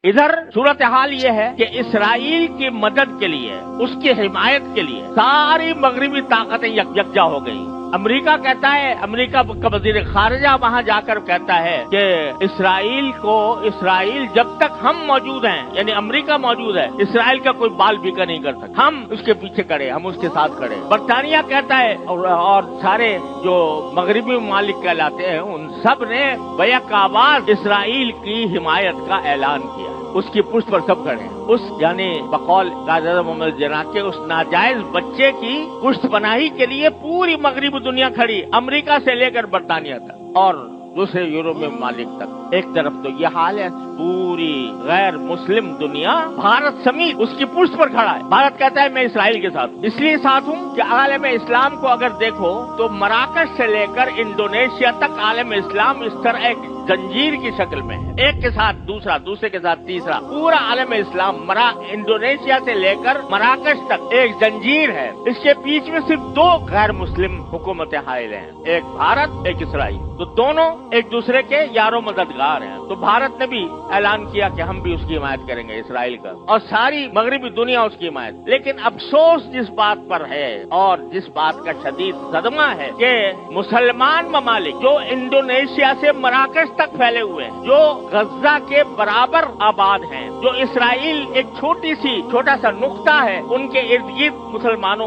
इधर सूरत हाल ये है कि इसराइल की मदद के लिए, उसकी हिमायत के लिए सारी मगरिबी ताकतें यकजा हो गई। अमेरिका कहता है, अमेरिका का वजीर खारजा वहां जाकर कहता है कि इसराइल जब तक हम मौजूद हैं, यानी अमेरिका मौजूद है, इसराइल का कोई बाल बिका नहीं कर सकता। हम उसके पीछे खड़े, हम उसके साथ खड़े। बरतानिया कहता है और सारे जो मगरिबी ममालिक कहलाते हैं उन सब ने बैक आवाज इसराइल की हिमायत का ऐलान किया। उसकी पुष्ट पर सब खड़े हैं। उस यानी बकौल कायद मोहम्मद जिन्ना के उस नाजायज बच्चे की पुष्ट पनाही के लिए पूरी मगरिबी दुनिया खड़ी, अमेरिका से लेकर बरतानिया तक और दूसरे यूरोपीय ममालिक तक। एक तरफ तो यह हाल है, पूरी गैर मुस्लिम दुनिया भारत समेत उसकी पुष्ट पर खड़ा है। भारत कहता है मैं इसराइल के साथ इसलिए साथ हूँ कि आलम इस्लाम को अगर देखो तो मराकश से लेकर इंडोनेशिया तक आलम इस्लाम इस तरह एक जंजीर की शक्ल में है, एक के साथ दूसरा, दूसरे के साथ तीसरा। पूरा आलम इस्लाम इंडोनेशिया से लेकर मराकश तक एक जंजीर है। इसके बीच में सिर्फ दो गैर मुस्लिम हुकूमतें हायल हैं, एक भारत, एक इसराइल। तो दोनों एक दूसरे के यारो मददगार हैं। तो भारत ने भी ऐलान किया कि हम भी उसकी हिमायत करेंगे, इसराइल का, और सारी मगरिबी दुनिया उसकी हिमायत। लेकिन अफसोस जिस बात पर है और जिस बात का शदीद सदमा है कि मुसलमान ममालिक जो इंडोनेशिया से मराकश तक फैले हुए हैं, जो गजा के बराबर आबाद हैं, जो इसराइल एक छोटा सा नुक्ता है उनके इर्द गिर्द मुसलमान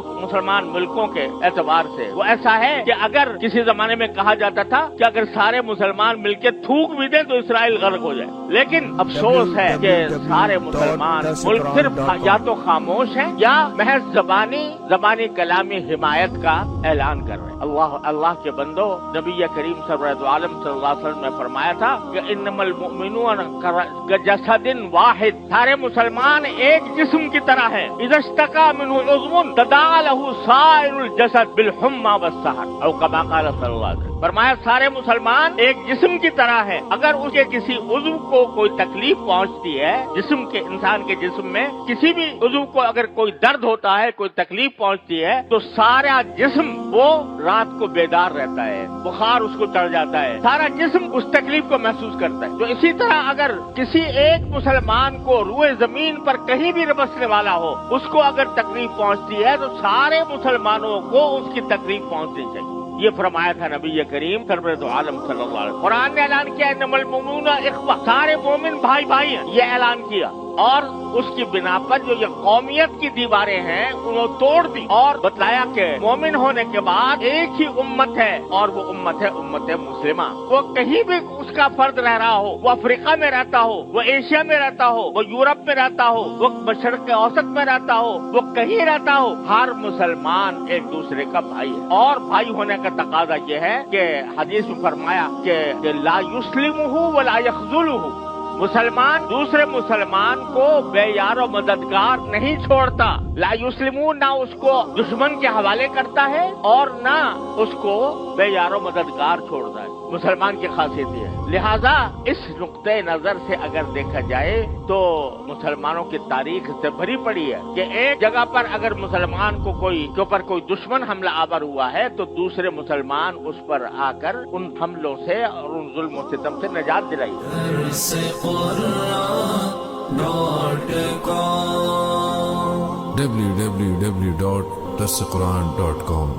मुल्कों के एतबार से, वो ऐसा है कि अगर किसी जमाने में कहा जाता था कि अगर सारे मुसलमान मिलकर थूक भी दें तो इसराइल गर्क हो जाए। लेकिन अफसोस है कि सारे मुसलमान मुल्क सिर्फ या तो खामोश हैं या महज जबानी कलामी हिमायत का ऐलान कर रहे हैं। अल्लाह के बंदो, नबी करीम सल्लल्लाहु अलैहि वसल्लम ने फरमाया था कि इन्नमल मुमिनून कजसदिन वाहिद, सारे मुसलमान एक जिस्म की तरह है। इज़्तका मिन्हु उज़्मुन तदाअ लहु साइरुल जसद बिल हुम्मा वस्सहर, औ कमा क़ाल सल्लल्लाहु अलैहि वसल्लम। फरमाया सारे मुसलमान एक जिस्म की तरह है, अगर उसके किसी उज़्व को कोई तकलीफ पहुंचती है, जिस्म के इंसान के जिस्म में किसी भी उज़्व को अगर कोई दर्द होता है, कोई तकलीफ पहुंचती है, तो सारा जिस्म वो रात को बेदार रहता है, बुखार उसको चढ़ जाता है, सारा जिस्म उस तकलीफ को महसूस करता है। तो इसी तरह अगर किसी एक मुसलमान को रूए जमीन पर कहीं भी बसने वाला हो, उसको अगर तकलीफ पहुंचती है तो सारे मुसलमानों को उसकी तकलीफ पहुंचनी चाहिए। ये फरमाया था नबी करीम सल्लल्लाहु अलैहि वसल्लम। कुरान ने ऐलान किया इन्नमल मुमिनूना इख्वा, सारे मोमिन भाई भाई हैं, ये ऐलान किया। और उसकी बिना पर जो ये कौमियत की दीवारें हैं उन्होंने तोड़ दी और बतलाया कि मोमिन होने के बाद एक ही उम्मत है और वो उम्मत है उम्मत मुस्लिमा। वो कहीं भी उसका फर्द रह रहा हो, वो अफ्रीका में रहता हो, वो एशिया में रहता हो, वो यूरोप में रहता हो, वो मशरिक़ औसत में रहता हो, वो कहीं रहता हो, हर मुसलमान एक दूसरे का भाई है। और भाई होने का तकाजा ये है कि हदीस में फरमाया कि ला युस्लिमुहु व ला यख़्ज़ुलुहु, मुसलमान दूसरे मुसलमान को बेयारो मददगार नहीं छोड़ता। ला युस्लिमून, ना उसको दुश्मन के हवाले करता है और ना उसको बेयारो मददगार छोड़ता है। मुसलमान की खासियत है। लिहाजा इस नुक्ते नजर से अगर देखा जाए तो मुसलमानों की तारीख से भरी पड़ी है कि एक जगह पर अगर मुसलमान को के ऊपर कोई दुश्मन हमला आवर हुआ है तो दूसरे मुसलमान उस पर आकर उन हमलों से और उन जुल्म और सितम से निजात दिलाई। www.darsequran.com